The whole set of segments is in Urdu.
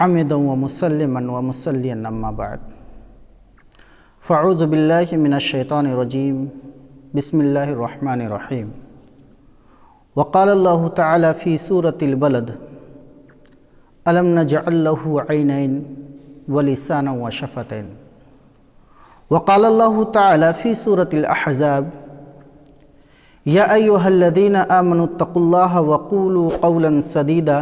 حمدا ومسلما ومصليا أما بعد فأعوذ بالله من الشيطان الرجيم بسم الله الرحمن الرحيم وقال الله تعالى في سورة البلد ألم نجعل له عينين ولسانا وشفتين وقال الله تعالى في سورة الأحزاب يا أيها الذين آمنوا اتقوا الله وقولوا قولا سديدا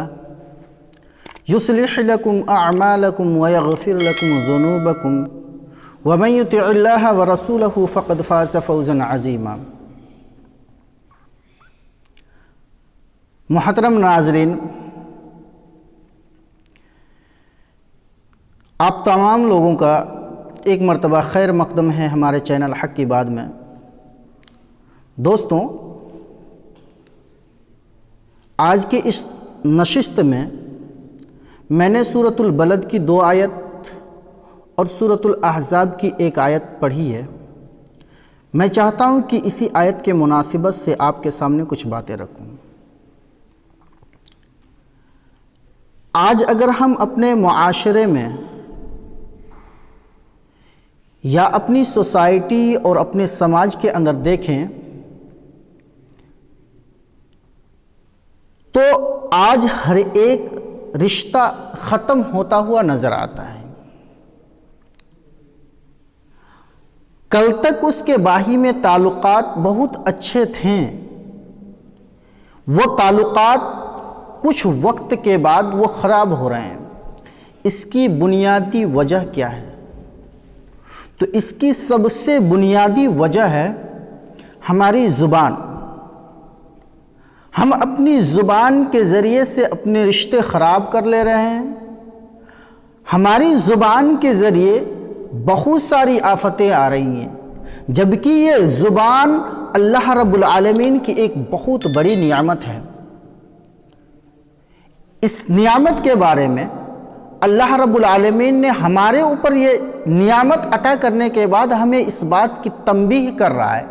يصلح لكم أعمالكم ويغفر لكم ذنوبكم ومن يطع الله ورسوله فقد فاز فوزا عظيما۔ محترم ناظرین، آپ تمام لوگوں کا ایک مرتبہ خیر مقدم ہے ہمارے چینل حق کی بات میں۔ دوستوں، آج کے اس نشست میں نے سورۃ البلد کی 2 آیت اور سورۃ الاحزاب کی 1 آیت پڑھی ہے۔ میں چاہتا ہوں کہ اسی آیت کے مناسبت سے آپ کے سامنے کچھ باتیں رکھوں۔ آج اگر ہم اپنے معاشرے میں یا اپنی سوسائٹی اور اپنے سماج کے اندر دیکھیں تو آج ہر ایک رشتہ ختم ہوتا ہوا نظر آتا ہے۔ کل تک اس کے باہمی تعلقات بہت اچھے تھے، وہ تعلقات کچھ وقت کے بعد وہ خراب ہو رہے ہیں۔ اس کی بنیادی وجہ کیا ہے؟ تو اس کی سب سے بنیادی وجہ ہے ہماری زبان۔ ہم اپنی زبان کے ذریعے سے اپنے رشتے خراب کر لے رہے ہیں۔ ہماری زبان کے ذریعے بہت ساری آفتیں آ رہی ہیں، جبکہ یہ زبان اللہ رب العالمین کی ایک بہت بڑی نعمت ہے۔ اس نعمت کے بارے میں اللہ رب العالمین نے ہمارے اوپر یہ نعمت عطا کرنے کے بعد ہمیں اس بات کی تنبیہ کر رہا ہے۔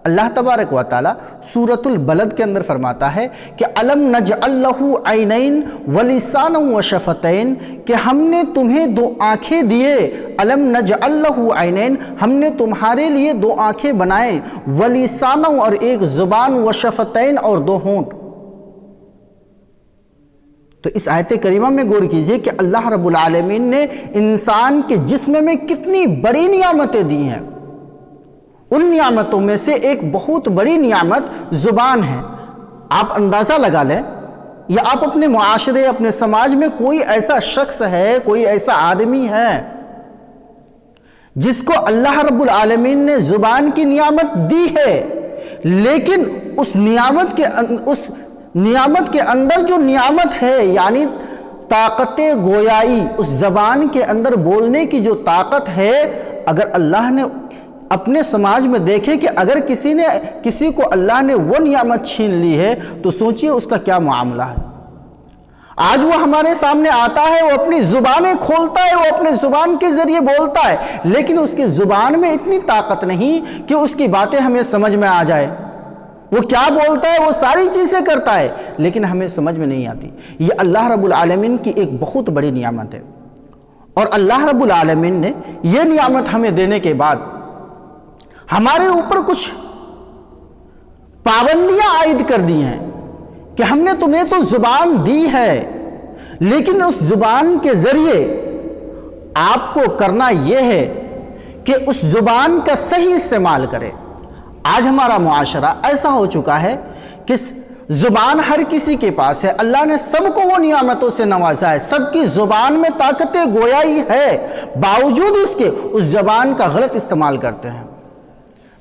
اللہ تبارک و تعالی سورۃ البلد کے اندر فرماتا ہے کہ الم نجعل لہ عینین ولسانا وشفتین، کہ ہم نے تمہیں 2 آنکھیں دیے۔ الم نجعل لہ عینین، ہم نے تمہارے لیے 2 آنکھیں بنائے، ولسانا، اور ایک زبان، وشفتین، اور 2 ہونٹ۔ تو اس آیت کریمہ میں غور کیجئے کہ اللہ رب العالمین نے انسان کے جسم میں کتنی بڑی نعمتیں دی ہیں۔ ان نعمتوں میں سے ایک بہت بڑی نعمت زبان ہے۔ آپ اندازہ لگا لیں، یا آپ اپنے معاشرے، اپنے سماج میں کوئی ایسا شخص ہے، کوئی ایسا آدمی ہے جس کو اللہ رب العالمین نے زبان کی نعمت دی ہے، لیکن اس نعمت کے اندر جو نعمت ہے، یعنی طاقت گویائی، اس زبان کے اندر بولنے کی جو طاقت ہے، اگر اللہ نے اپنے سماج میں دیکھے کہ اگر کسی کو اللہ نے وہ نعمت چھین لی ہے تو سوچئے اس کا کیا معاملہ ہے۔ آج وہ ہمارے سامنے آتا ہے، وہ اپنی زبانیں کھولتا ہے، وہ اپنے زبان کے ذریعے بولتا ہے، لیکن اس کی زبان میں اتنی طاقت نہیں کہ اس کی باتیں ہمیں سمجھ میں آ جائے۔ وہ کیا بولتا ہے، وہ ساری چیزیں کرتا ہے، لیکن ہمیں سمجھ میں نہیں آتی۔ یہ اللہ رب العالمین کی ایک بہت بڑی نعمت ہے، اور اللہ رب العالمین نے یہ نعمت ہمیں دینے کے بعد ہمارے اوپر کچھ پابندیاں عائد کر دی ہیں کہ ہم نے تمہیں تو زبان دی ہے، لیکن اس زبان کے ذریعے آپ کو کرنا یہ ہے کہ اس زبان کا صحیح استعمال کرے۔ آج ہمارا معاشرہ ایسا ہو چکا ہے کہ زبان ہر کسی کے پاس ہے، اللہ نے سب کو وہ نعمتوں سے نوازا ہے، سب کی زبان میں طاقت گویائی ہے، باوجود اس کے اس زبان کا غلط استعمال کرتے ہیں۔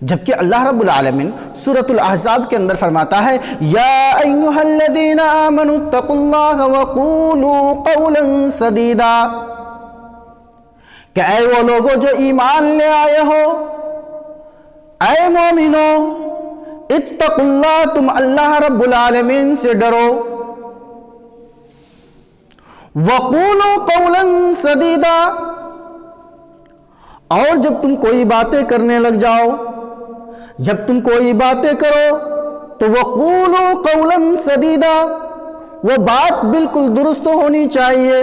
جبکہ اللہ رب العالمین سورۃ الاحزاب کے اندر فرماتا ہے یا ایھا الذین آمنوا اتقوا اللہ وقولوا قولا سدیدا، کہ اے وہ لوگوں جو ایمان لے آئے ہو، اے مومنو، اتقوا اللہ، تم اللہ رب العالمین سے ڈرو، وقولوا قولا سدیدا، اور جب تم کوئی باتیں کرنے لگ جاؤ، جب تم کوئی باتیں کرو تو وقولوا قولا سدیدا، وہ بات بالکل درست ہونی چاہیے،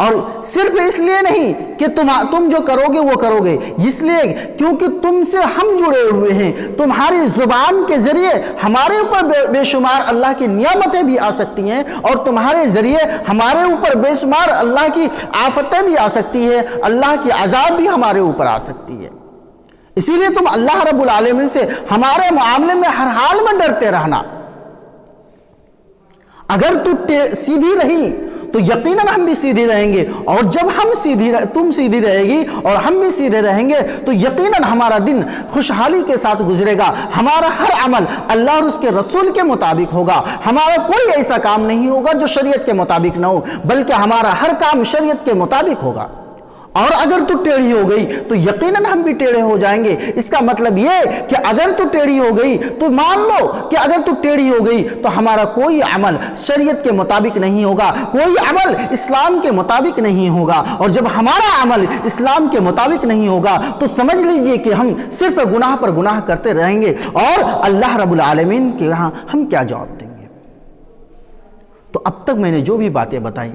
اور صرف اس لیے نہیں کہ تم جو کرو گے وہ کرو گے، اس لیے کیونکہ تم سے ہم جڑے ہوئے ہیں، تمہاری زبان کے ذریعے ہمارے اوپر بے شمار اللہ کی نعمتیں بھی آ سکتی ہیں، اور تمہارے ذریعے ہمارے اوپر بے شمار اللہ کی آفتیں بھی آ سکتی ہیں، اللہ کی عذاب بھی ہمارے اوپر آ سکتی ہے۔ اسی لیے تم اللہ رب العالمین سے ہمارے معاملے میں ہر حال میں ڈرتے رہنا۔ اگر سیدھی رہی تو یقیناً ہم بھی سیدھی رہیں گے، اور جب تم سیدھی رہے گی اور ہم بھی سیدھے رہیں گے تو یقیناً ہمارا دن خوشحالی کے ساتھ گزرے گا، ہمارا ہر عمل اللہ اور اس کے رسول کے مطابق ہوگا، ہمارا کوئی ایسا کام نہیں ہوگا جو شریعت کے مطابق نہ ہو، بلکہ ہمارا ہر کام شریعت کے مطابق ہوگا۔ اور اگر تو ٹیڑھی ہو گئی تو یقیناً ہم بھی ٹیڑھے ہو جائیں گے۔ اس کا مطلب یہ کہ اگر تو ٹیڑھی ہو گئی تو مان لو کہ اگر تو ٹیڑھی ہو گئی تو ہمارا کوئی عمل شریعت کے مطابق نہیں ہوگا، کوئی عمل اسلام کے مطابق نہیں ہوگا، اور جب ہمارا عمل اسلام کے مطابق نہیں ہوگا تو سمجھ لیجئے کہ ہم صرف گناہ پر گناہ کرتے رہیں گے، اور اللہ رب العالمین کے یہاں ہم کیا جواب دیں گے؟ تو اب تک میں نے جو بھی باتیں بتائیں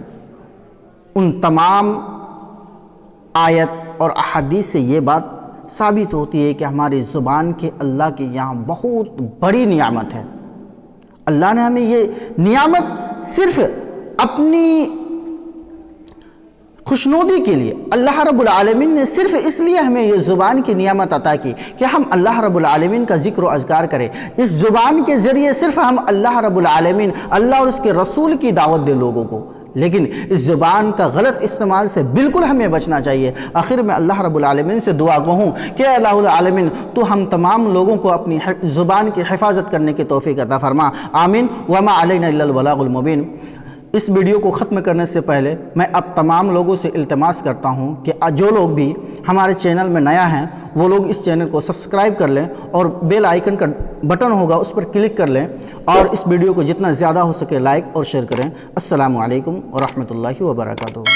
ان تمام آیت اور احادیث سے یہ بات ثابت ہوتی ہے کہ ہماری زبان کے اللہ کے یہاں بہت بڑی نعمت ہے۔ اللہ نے ہمیں یہ نعمت صرف اپنی خوشنودی کے لیے، اللہ رب العالمین نے صرف اس لیے ہمیں یہ زبان کی نعمت عطا کی کہ ہم اللہ رب العالمین کا ذکر و اذکار کریں، اس زبان کے ذریعے صرف ہم اللہ رب العالمین، اللہ اور اس کے رسول کی دعوت دیں لوگوں کو۔ لیکن اس زبان کا غلط استعمال سے بالکل ہمیں بچنا چاہیے۔ آخر میں اللہ رب العالمین سے دعا گو کہ اللہ العالمین تو ہم تمام لوگوں کو اپنی زبان کی حفاظت کرنے کی توفیق عطا فرما، آمین۔ وما علینا الا البلاغ المبین۔ اس ویڈیو کو ختم کرنے سے پہلے میں اب تمام لوگوں سے التماس کرتا ہوں کہ جو لوگ بھی ہمارے چینل میں نیا ہیں وہ لوگ اس چینل کو سبسکرائب کر لیں، اور بیل آئیکن کا بٹن ہوگا اس پر کلک کر لیں، اور اس ویڈیو کو جتنا زیادہ ہو سکے لائک اور شیئر کریں۔ السلام علیکم ورحمۃ اللہ وبرکاتہ۔